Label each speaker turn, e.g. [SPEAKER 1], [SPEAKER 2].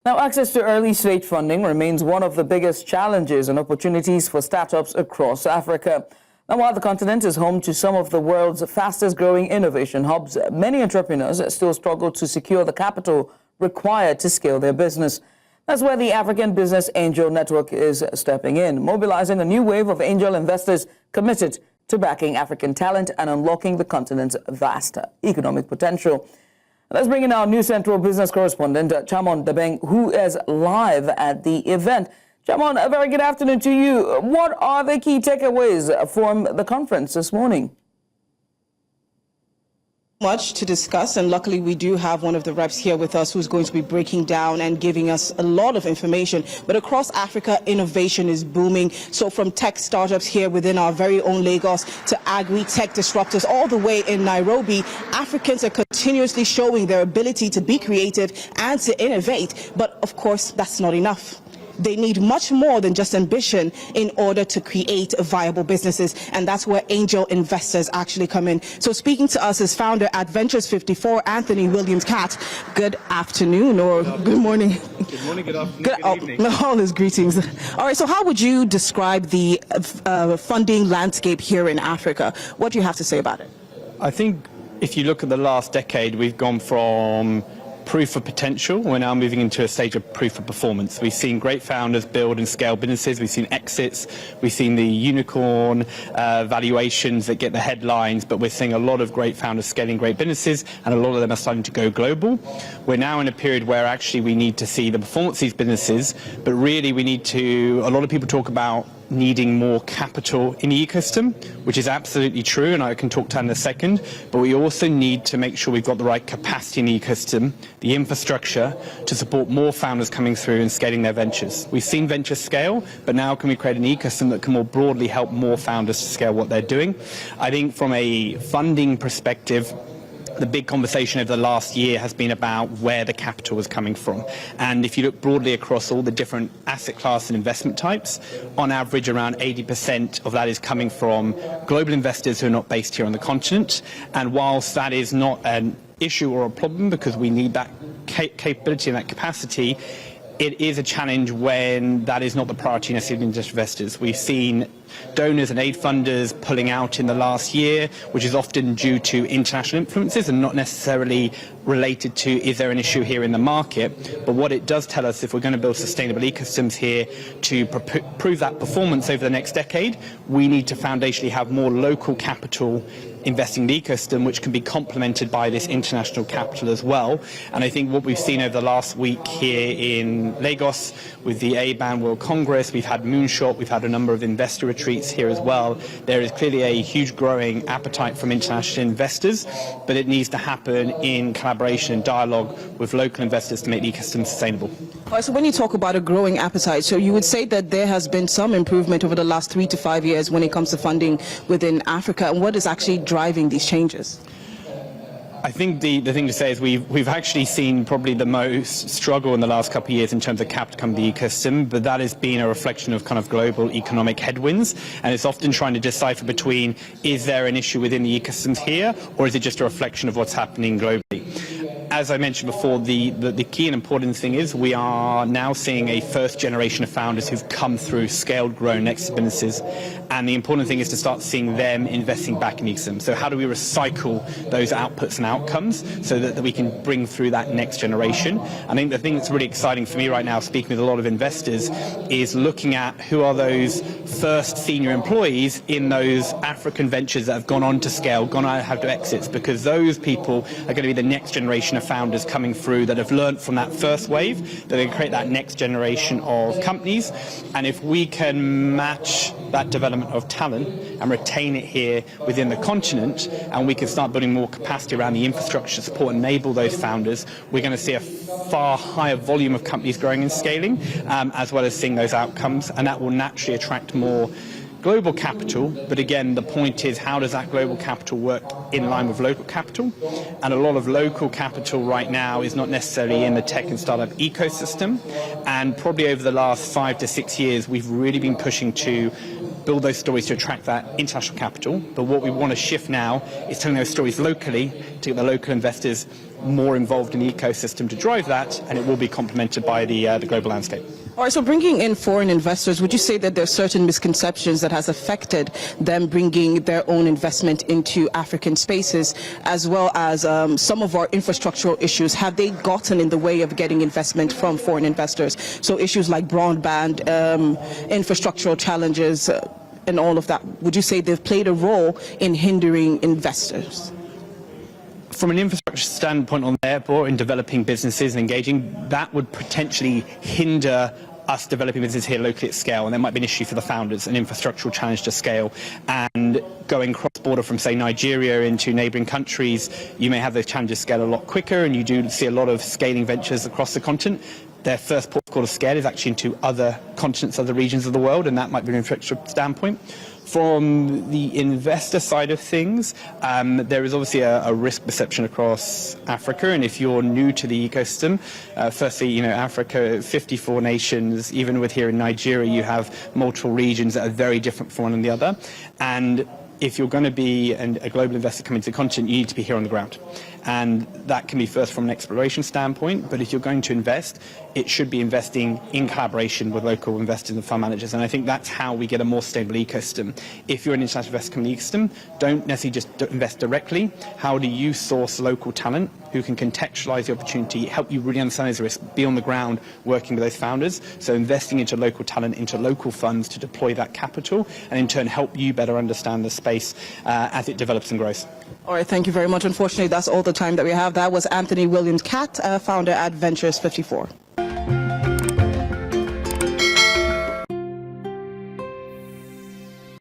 [SPEAKER 1] Now, access to early stage funding remains one of the biggest challenges and opportunities for startups across Africa. Now, while the continent is home to some of the world's fastest growing innovation hubs, many entrepreneurs still struggle to secure the capital required to scale their business. That's where the African Business Angel Network is stepping in, mobilizing a new wave of angel investors committed to backing African talent and unlocking the continent's vast economic potential. Let's bring in our New Central business correspondent, Chamon Debeng, who is live at the event. Chamon, a very good afternoon to you. What are the key takeaways from the conference this morning?
[SPEAKER 2] Much to discuss, and luckily we do have one of the reps here with us who's going to be breaking down and giving us a lot of information. But across Africa, innovation is booming. So from tech startups here within our very own Lagos to agri-tech disruptors all the way in Nairobi, Africans are continuously showing their ability to be creative and to innovate. But of course, that's not enough. They need much more than just ambition in order to create viable businesses, and that's where angel investors actually come in. So speaking to us is founder at Ventures 54, Anthony Williams-Catt. Good afternoon or good morning.
[SPEAKER 3] Good morning, good afternoon, good evening.
[SPEAKER 2] All his greetings. All right, so how would you describe the funding landscape here in Africa? What do you have to say about it?
[SPEAKER 3] I think if you look at the last decade, we've gone from proof of potential, we're now moving into a stage of proof of performance. We've seen great founders build and scale businesses, we've seen exits, we've seen the unicorn valuations that get the headlines, but we're seeing a lot of great founders scaling great businesses, and a lot of them are starting to go global. We're now in a period where actually we need to see the performance of these businesses, but really we need to, a lot of people talk about needing more capital in the ecosystem, which is absolutely true, and I can talk to that in a second, but we also need to make sure we've got the right capacity in the ecosystem, the infrastructure, to support more founders coming through and scaling their ventures. We've seen ventures scale, but now can we create an ecosystem that can more broadly help more founders to scale what they're doing? I think from a funding perspective, the big conversation over the last year has been about where the capital is coming from. And if you look broadly across all the different asset class and investment types, on average around 80% of that is coming from global investors who are not based here on the continent. And whilst that is not an issue or a problem, because we need that capability and that capacity, it is a challenge when that is not the priority necessarily in just investors. We've seen donors and aid funders pulling out in the last year, which is often due to international influences and not necessarily related to is there an issue here in the market. But what it does tell us, if we're going to build sustainable ecosystems here to prove that performance over the next decade, we need to foundationally have more local capital investing in the ecosystem, which can be complemented by this international capital as well. And I think what we've seen over the last week here in Lagos with the ABAN World Congress, we've had Moonshot, we've had a number of investor retreats here as well. There is clearly a huge growing appetite from international investors, but it needs to happen in collaboration and dialogue with local investors to make the ecosystem sustainable.
[SPEAKER 2] So when you talk about a growing appetite, so you would say that there has been some improvement over the last 3 to 5 years when it comes to funding within Africa, and what is actually driving these changes?
[SPEAKER 3] I think the thing to say is we've actually seen probably the most struggle in the last couple of years in terms of capital coming to the ecosystem, but that has been a reflection of kind of global economic headwinds, and it's often trying to decipher between is there an issue within the ecosystems here, or is it just a reflection of what's happening globally? As I mentioned before, the key and important thing is we are now seeing a first generation of founders who've come through scaled, grown exit businesses, and the important thing is to start seeing them investing back in the ecosystem. So how do we recycle those outputs and outcomes so that we can bring through that next generation? I think the thing that's really exciting for me right now, speaking with a lot of investors, is looking at who are those first senior employees in those African ventures that have gone on to scale, gone on to have to exits, because those people are going to be the next generation of founders coming through that have learned from that first wave, that they create that next generation of companies. And if we can match that development of talent and retain it here within the continent, and we can start building more capacity around the infrastructure to support and enable those founders, we're going to see a far higher volume of companies growing and scaling, as well as seeing those outcomes, and that will naturally attract more global capital. But again, the point is, how does that global capital work in line with local capital? And a lot of local capital right now is not necessarily in the tech and startup ecosystem, and probably over the last 5 to 6 years we've really been pushing to build those stories to attract that international capital. But what we want to shift now is telling those stories locally to get the local investors more involved in the ecosystem to drive that, and it will be complemented by the global landscape.
[SPEAKER 2] All right, so bringing in foreign investors, would you say that there are certain misconceptions that has affected them bringing their own investment into African spaces, as well as some of our infrastructural issues? Have they gotten in the way of getting investment from foreign investors? So issues like broadband, infrastructural challenges, and all of that, would you say they've played a role in hindering investors?
[SPEAKER 3] From an infrastructure standpoint on the airport, in developing businesses and engaging, that would potentially hinder us developing business here locally at scale, and there might be an issue for the founders, an infrastructural challenge to scale. And going cross-border from, say, Nigeria into neighbouring countries, you may have those challenges scale a lot quicker, and you do see a lot of scaling ventures across the continent. Their first port of call of scale is actually into other continents, other regions of the world, and that might be an infrastructure standpoint. From the investor side of things, there is obviously a risk perception across Africa, and if you're new to the ecosystem, firstly, Africa, 54 nations, even with here in Nigeria, you have multiple regions that are very different from one another, and if you're going to be a global investor coming to the continent, you need to be here on the ground. And that can be first from an exploration standpoint, but if you're going to invest, it should be investing in collaboration with local investors and fund managers. And I think that's how we get a more stable ecosystem. If you're an international investor coming to the ecosystem, don't necessarily just invest directly. How do you source local talent who can contextualize the opportunity, help you really understand those risks, be on the ground working with those founders? So investing into local talent, into local funds to deploy that capital, and in turn help you better understand the space as it develops and grows.
[SPEAKER 2] All right, thank you very much. Unfortunately, that's all the time that we have. That was Anthony Williams-Catt, founder at Ventures 54.